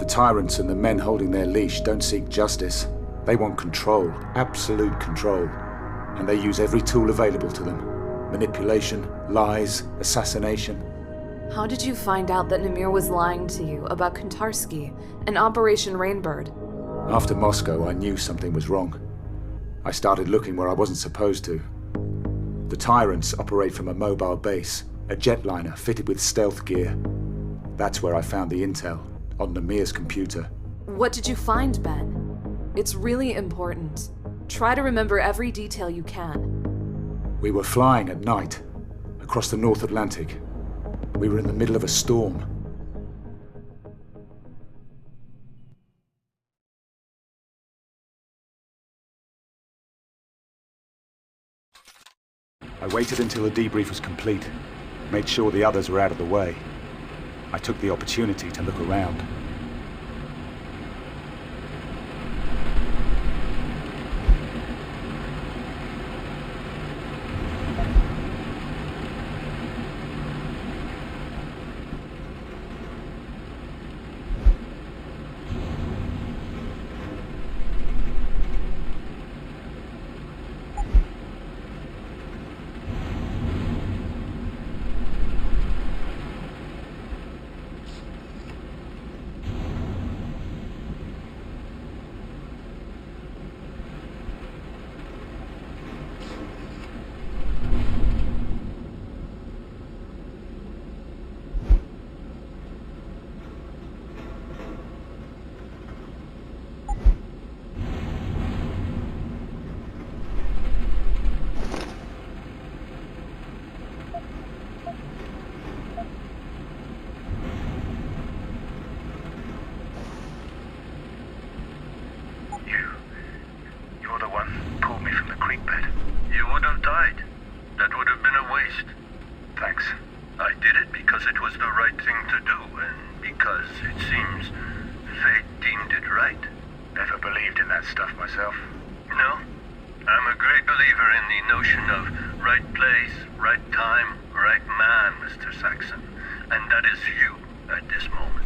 The Tyrants and the men holding their leash don't seek justice. They want control, absolute control. And they use every tool available to them. Manipulation, lies, assassination. How did you find out that Namir was lying to you about Kontarsky and Operation Rainbird? After Moscow, I knew something was wrong. I started looking where I wasn't supposed to. The Tyrants operate from a mobile base, a jetliner fitted with stealth gear. That's where I found the intel, on Namir's computer. What did you find, Ben? It's really important. Try to remember every detail you can. We were flying at night, across the North Atlantic. We were in the middle of a storm. I waited until the debrief was complete, made sure the others were out of the way. I took the opportunity to look around. Saxon, and that is you at this moment.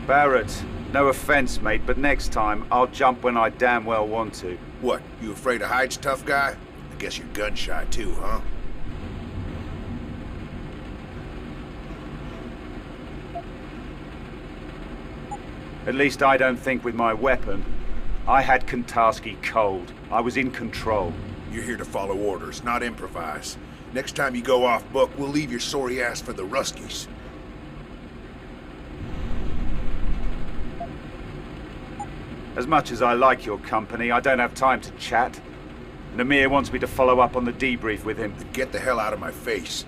Barrett, no offense, mate, but next time I'll jump when I damn well want to. What, you afraid of heights, tough guy? I guess you're gun shy too, huh? At least I don't think with my weapon. I had Kontarsky cold. I was in control. You're here to follow orders, not improvise. Next time you go off book, we'll leave your sorry ass for the Ruskies. As much as I like your company, I don't have time to chat. Namir wants me to follow up on the debrief with him. Get the hell out of my face.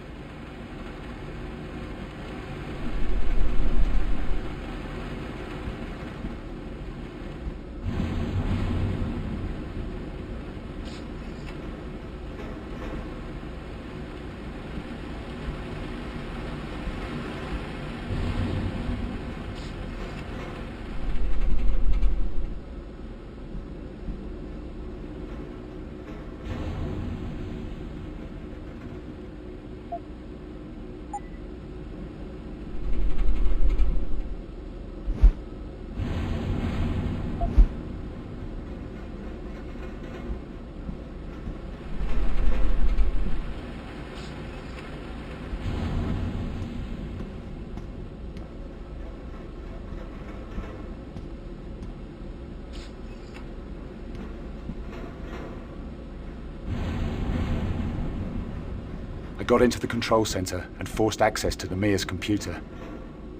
I got into the control center and forced access to the Namir's computer.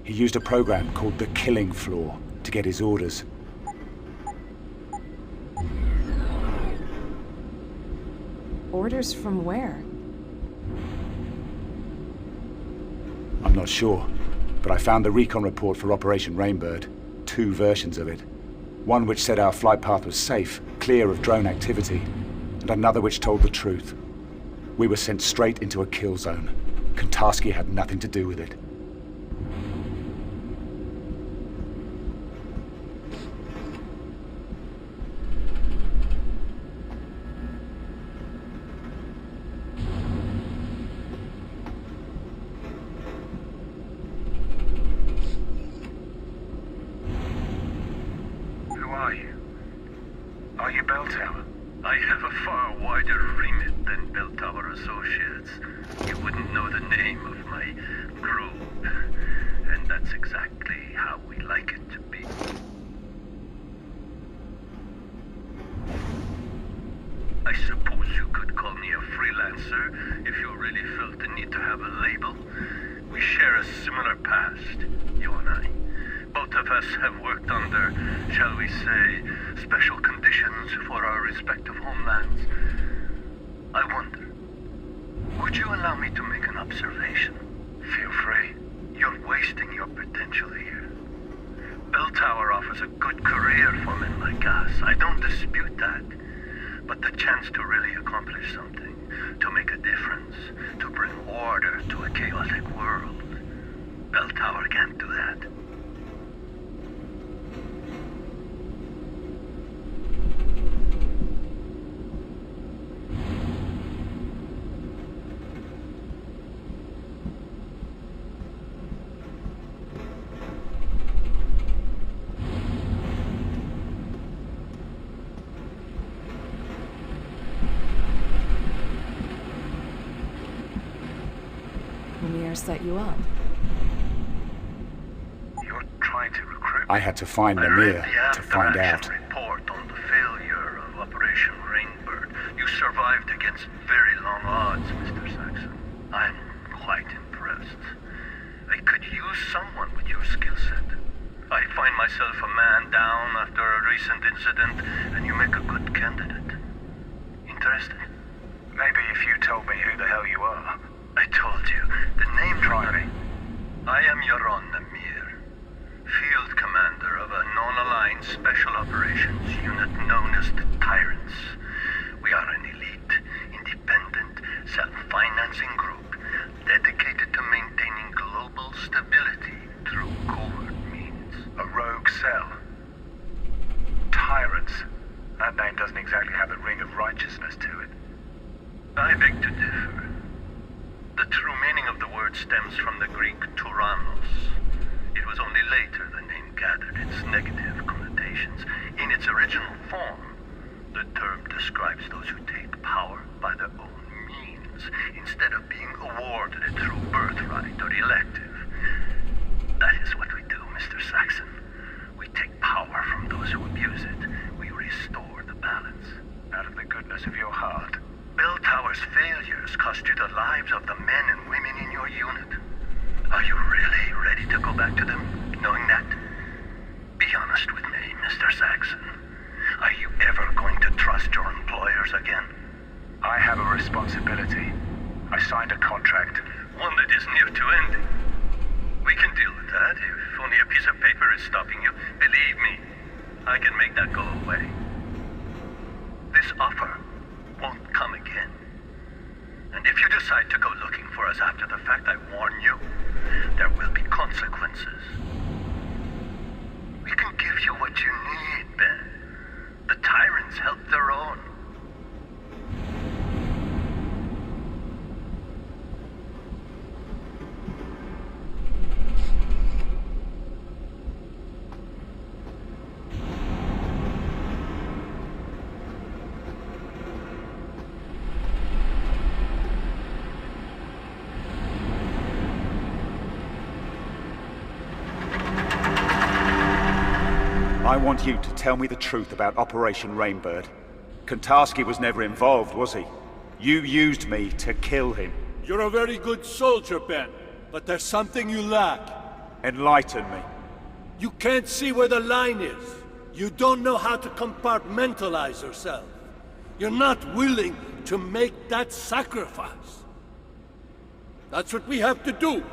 He used a program called the Killing Floor to get his orders. Orders from where? I'm not sure, but I found the recon report for Operation Rainbird. 2 versions of it. One which said our flight path was safe, clear of drone activity, and another which told the truth. We were sent straight into a kill zone. Kontarski had nothing to do with it. Who are you? Are you Bell Tower? I have a far wider remit than Bell Tower Associates. You wouldn't know the name of my group. And that's exactly how we like it to be. I suppose you could call me a freelancer if you really felt the need to have a label. We share a similar past, you and I. Both of us have worked under, shall we say, special conditions for our respective homelands. I wonder, would you allow me to make an observation? Feel free. You're wasting your potential here. Bell Tower offers a good career for men like us. I don't dispute that. But the chance to really accomplish something, to make a difference, to bring order to a chaotic world, Bell Tower can't do that. Lemire set you up. You're trying to recruit? I had to find I Lemire read the to find out. after-action report on the failure of Operation Rainbird. You survived against very long odds, Mr. Saxon. I'm quite impressed. I could use someone with your skill set. I find myself a man down after a recent incident, and you make a good candidate. Interested? Maybe if you told me who the hell you are. I told you. The name driving. I am Yaron Lemire, Field Commander of a non-aligned Special Operations Unit known as the Tyrants. We are an elite, independent, self-financing group dedicated to maintaining global stability through covert means. A rogue cell. Tyrants. That name doesn't exactly have a ring of righteousness to it. I beg to differ. The true meaning of the word stems from the Greek tyrannos. It was only later the name gathered its negative connotations. In its original form, the term describes those who take power by their own means, instead of being awarded it through birthright or elective. That is what we do, Mr. Saxon. We take power from those who abuse it. We restore the balance. Out of the goodness of your heart. Bell Tower's failures cost you the lives of the men and women in your unit. Are you really ready to go back to them, knowing that? Be honest with me, Mr. Saxon. Are you ever going to trust your employers again? I have a responsibility. I signed a contract. One that is near to ending. We can deal with that if only a piece of paper is stopping you. Believe me, I can make that go away. This offer won't come again. And if you decide to go looking for us after the fact, I warn you, there will be consequences. We can give you what you need, Ben. The Tyrants help their own. I want you to tell me the truth about Operation Rainbird. Kontarski was never involved, was he? You used me to kill him. You're a very good soldier, Ben, but there's something you lack. Enlighten me. You can't see where the line is. You don't know how to compartmentalize yourself. You're not willing to make that sacrifice. That's what we have to do.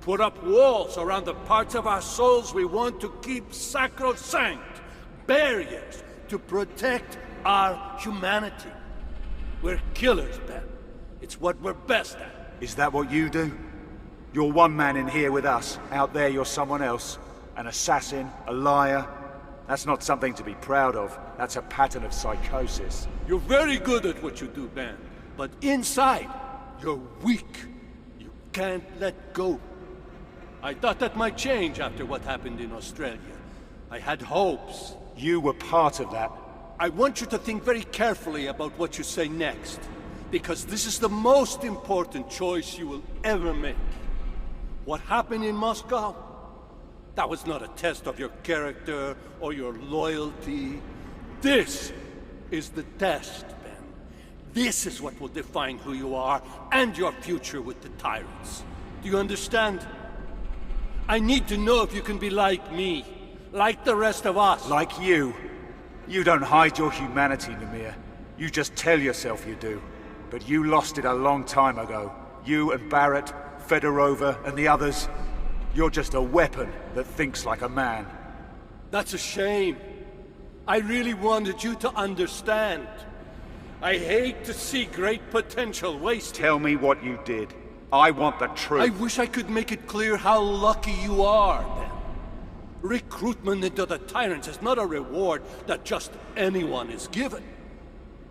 Put up walls around the parts of our souls we want to keep sacrosanct. Barriers to protect our humanity. We're killers, Ben. It's what we're best at. Is that what you do? You're one man in here with us. Out there you're someone else. An assassin, a liar. That's not something to be proud of. That's a pattern of psychosis. You're very good at what you do, Ben. But inside, you're weak. You can't let go. I thought that might change after what happened in Australia. I had hopes. You were part of that. I want you to think very carefully about what you say next. Because this is the most important choice you will ever make. What happened in Moscow? That was not a test of your character or your loyalty. This is the test, Ben. This is what will define who you are and your future with the Tyrants. Do you understand? I need to know if you can be like me, like the rest of us. Like you. You don't hide your humanity, Namir. You just tell yourself you do. But you lost it a long time ago. You and Barrett, Fedorova, and the others. You're just a weapon that thinks like a man. That's a shame. I really wanted you to understand. I hate to see great potential wasted. Tell me what you did. I want the truth. I wish I could make it clear how lucky you are, Ben. Recruitment into the Tyrants is not a reward that just anyone is given.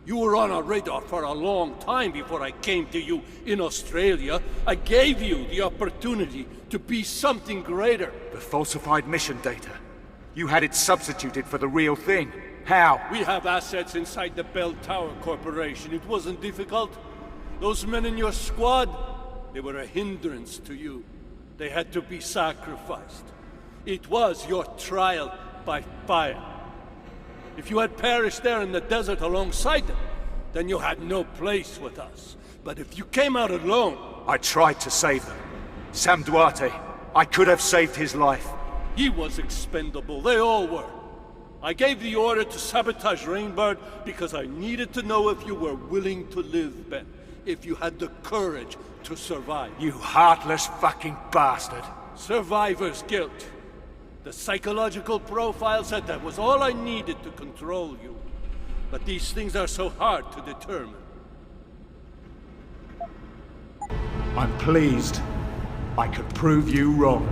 You were on our radar for a long time before I came to you in Australia. I gave you the opportunity to be something greater. The falsified mission data. You had it substituted for the real thing. How? We have assets inside the Bell Tower Corporation. It wasn't difficult. Those men in your squad, they were a hindrance to you. They had to be sacrificed. It was your trial by fire. If you had perished there in the desert alongside them, then you had no place with us. But if you came out alone... I tried to save them. Sam Duarte. I could have saved his life. He was expendable. They all were. I gave the order to sabotage Rainbird because I needed to know if you were willing to live, Ben. If you had the courage to survive. You heartless fucking bastard. Survivor's guilt. The psychological profile said that was all I needed to control you. But these things are so hard to determine. I'm pleased. I could prove you wrong.